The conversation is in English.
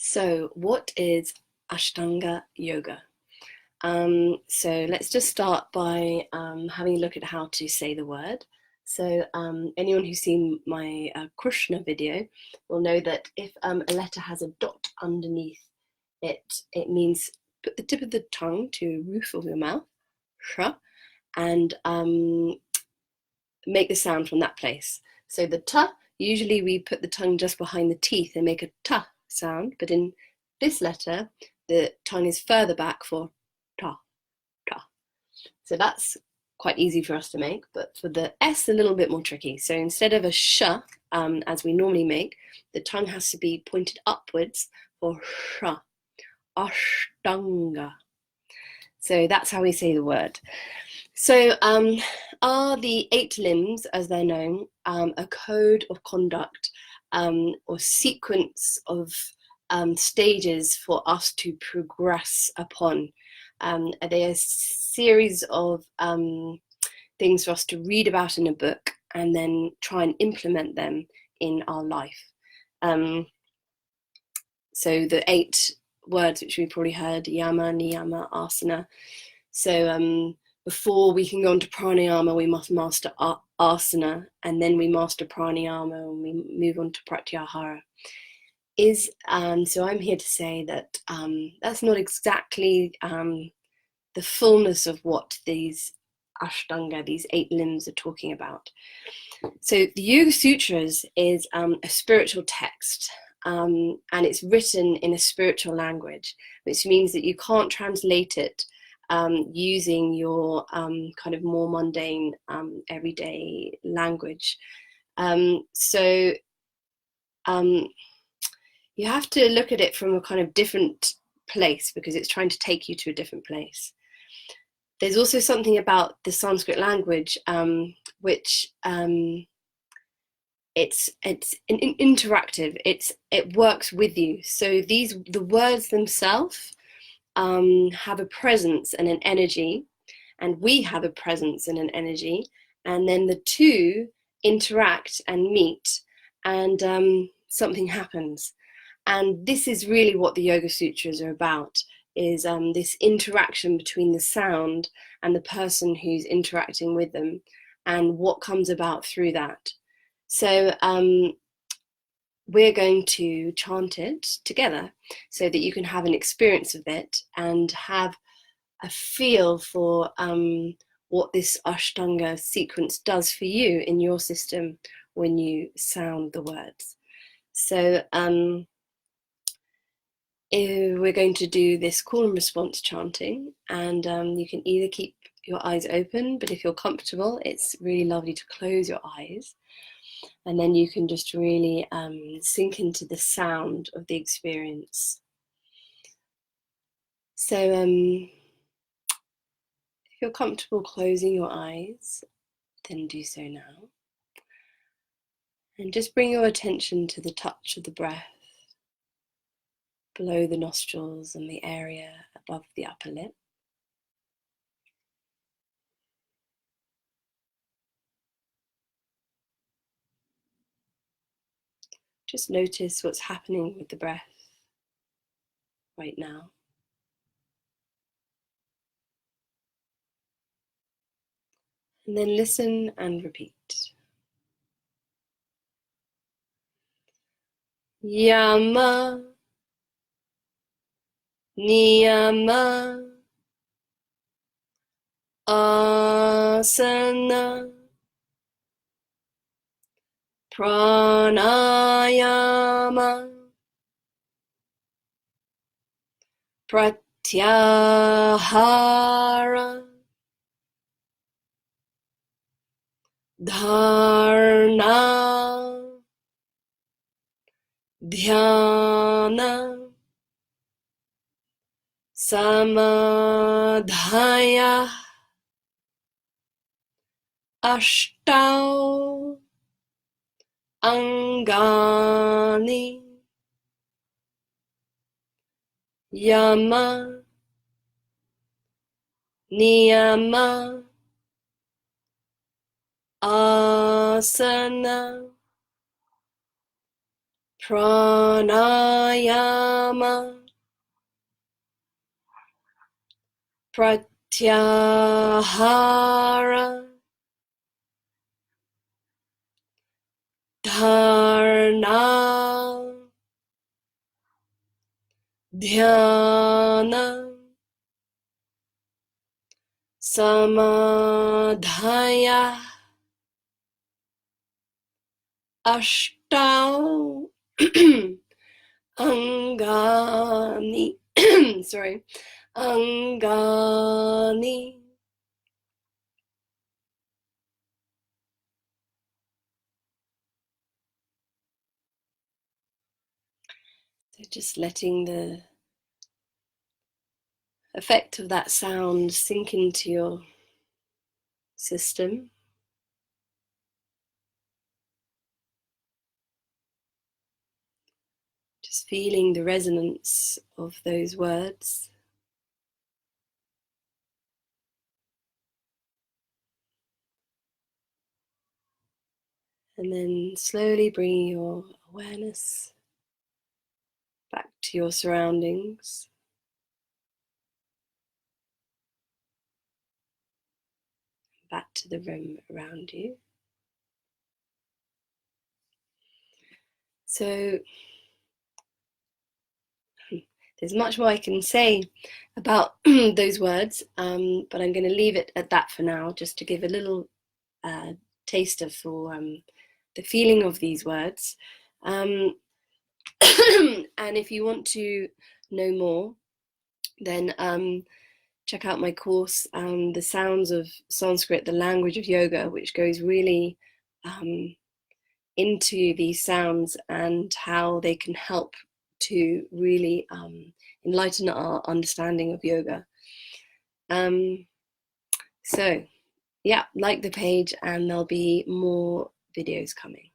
So, what is Ashtanga yoga? So, let's just start by having a look at how to say the word. So, anyone who's seen my Krishna video will know that if a letter has a dot underneath it, it means put the tip of the tongue to the roof of your mouth, and make the sound from that place. So, the ta, usually we put the tongue just behind the teeth and make a ta sound, but in this letter, the tongue is further back for ta, ta. So that's quite easy for us to make, but for the S, a little bit more tricky. So instead of a sh, as we normally make, the tongue has to be pointed upwards for sh, aṣṭaṅga. So that's how we say the word. So are the 8 limbs, as they're known, a code of conduct or sequence of stages for us to progress upon? They are a series of things for us to read about in a book and then try and implement them in our life. So the 8 words which we probably heard: yama, niyama, asana. So before we can go on to pranayama, we must master asana, and then we master pranayama, and we move on to pratyahara. So I'm here to say that that's not exactly the fullness of what these ashtanga, these 8 limbs, are talking about. So the Yoga Sutras is a spiritual text, and it's written in a spiritual language, which means that you can't translate it using your kind of more mundane everyday language. So you have to look at it from a kind of different place because it's trying to take you to a different place. There's also something about the Sanskrit language which it's interactive. It works with you. So the words themselves have a presence and an energy, and we have a presence and an energy, and then the two interact and meet, and something happens. And this is really what the Yoga Sutras are about, is this interaction between the sound and the person who's interacting with them, and what comes about through that. So we're going to chant it together so that you can have an experience of it and have a feel for what this Ashtanga sequence does for you in your system when you sound the words. So we're going to do this call and response chanting, and you can either keep your eyes open, but if you're comfortable, it's really lovely to close your eyes. And then you can just really sink into the sound of the experience. So if you're comfortable closing your eyes, then do so now. And just bring your attention to the touch of the breath below the nostrils and the area above the upper lip. Just notice what's happening with the breath right now. And then listen and repeat. Yama, niyama, asana, pranayama, pratyahara, dharana, dhyana, samadhaya, ashtau, angani, yama, niyama, asana, pranayama, pratyahara, dharana, dhyana, samadhaya, aṣṭaṅgani, sorry, angani. So just letting the effect of that sound sink into your system. Just feeling the resonance of those words. And then slowly bringing your awareness back to your surroundings. Back to the room around you. So there's much more I can say about those words, but I'm going to leave it at that for now, just to give a little taster for the feeling of these words. And if you want to know more, then check out my course, The Sounds of Sanskrit, the Language of Yoga, which goes really into these sounds and how they can help to really enlighten our understanding of yoga. So yeah, like the page and there'll be more videos coming.